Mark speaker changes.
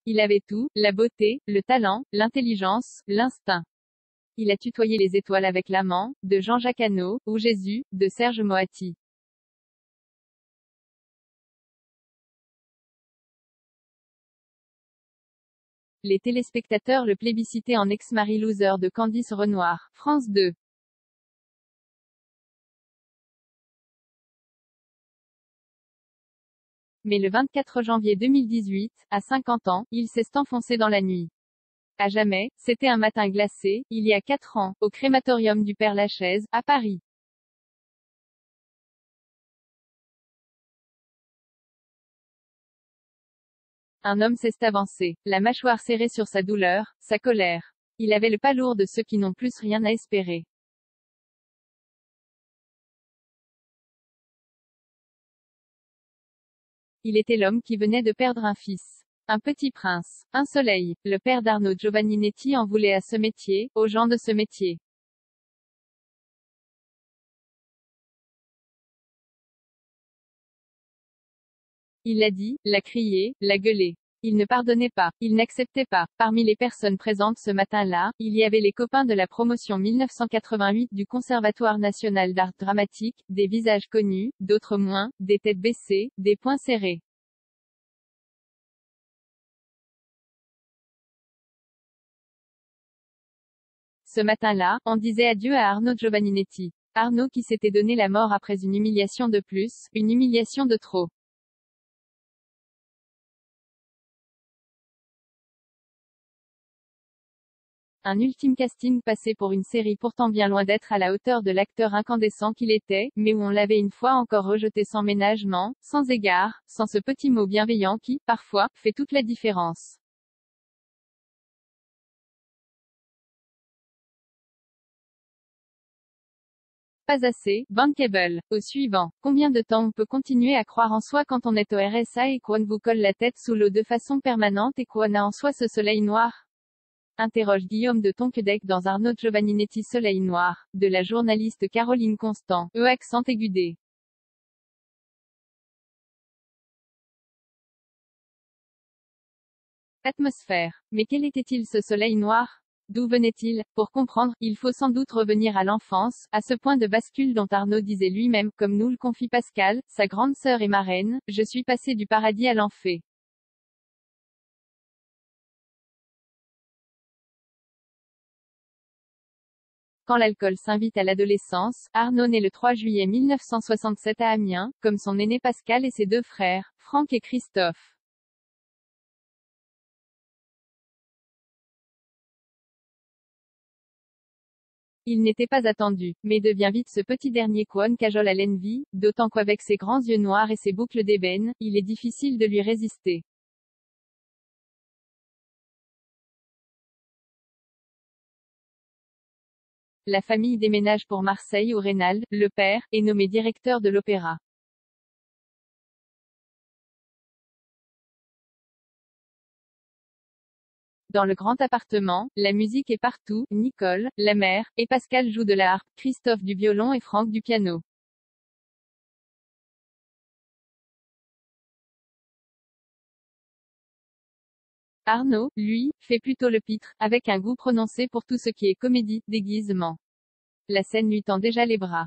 Speaker 1: Il avait tout, la beauté, le talent, l'intelligence, l'instinct. Il a tutoyé les étoiles avec l'amant, de Jean-Jacques Hano, ou Jésus, de Serge Moati. Les téléspectateurs le plébiscitaient en ex-mari loser de Candice Renoir, France 2. Mais le 24 janvier 2018, à 50 ans, il s'est enfoncé dans la nuit. À jamais, c'était un matin glacé, il y a 4 ans, au crématorium du Père-Lachaise, à Paris. Un homme s'est avancé, la mâchoire serrée sur sa douleur, sa colère. Il avait le pas lourd de ceux qui n'ont plus rien à espérer. Il était l'homme qui venait de perdre un fils. Un petit prince. Un soleil. Le père d'Arnaud Giovanninetti en voulait à ce métier, aux gens de ce métier. Il l'a dit, l'a crié, l'a gueulé. Il ne pardonnait pas, il n'acceptait pas. Parmi les personnes présentes ce matin-là, il y avait les copains de la promotion 1988 du Conservatoire national d'art dramatique, des visages connus, d'autres moins, des têtes baissées, des poings serrés. Ce matin-là, on disait adieu à Arnaud Giovanninetti. Arnaud qui s'était donné la mort après une humiliation de plus, une humiliation de trop. Un ultime casting passé pour une série pourtant bien loin d'être à la hauteur de l'acteur incandescent qu'il était, mais où on l'avait une fois encore rejeté sans ménagement, sans égard, sans ce petit mot bienveillant qui, parfois, fait toute la différence. Pas assez, bankable. Au suivant. Combien de temps on peut continuer à croire en soi quand on est au RSA et qu'on vous colle la tête sous l'eau de façon permanente et qu'on a en soi ce soleil noir? Interroge Guillaume de Tonquédec dans Arnaud Giovanninetti Soleil noir, de la journaliste Caroline Constant, accent aigu. Atmosphère. Mais quel était-il ce soleil noir? D'où venait-il? Pour comprendre, il faut sans doute revenir à l'enfance, à ce point de bascule dont Arnaud disait lui-même, comme nous le confie Pascal, sa grande sœur et marraine, je suis passé du paradis à l'enfer. Quand l'alcool s'invite à l'adolescence, Arnaud naît le 3 juillet 1967 à Amiens, comme son aîné Pascal et ses deux frères, Franck et Christophe. Il n'était pas attendu, mais devient vite ce petit dernier qu'On cajole à l'envie, d'autant qu'avec ses grands yeux noirs et ses boucles d'ébène, il est difficile de lui résister. La famille déménage pour Marseille où Reynald, le père, est nommé directeur de l'opéra. Dans le grand appartement, la musique est partout, Nicole, la mère, et Pascal jouent de la harpe, Christophe du violon et Franck du piano. Arnaud, lui, fait plutôt le pitre, avec un goût prononcé pour tout ce qui est comédie, déguisement. La scène lui tend déjà les bras.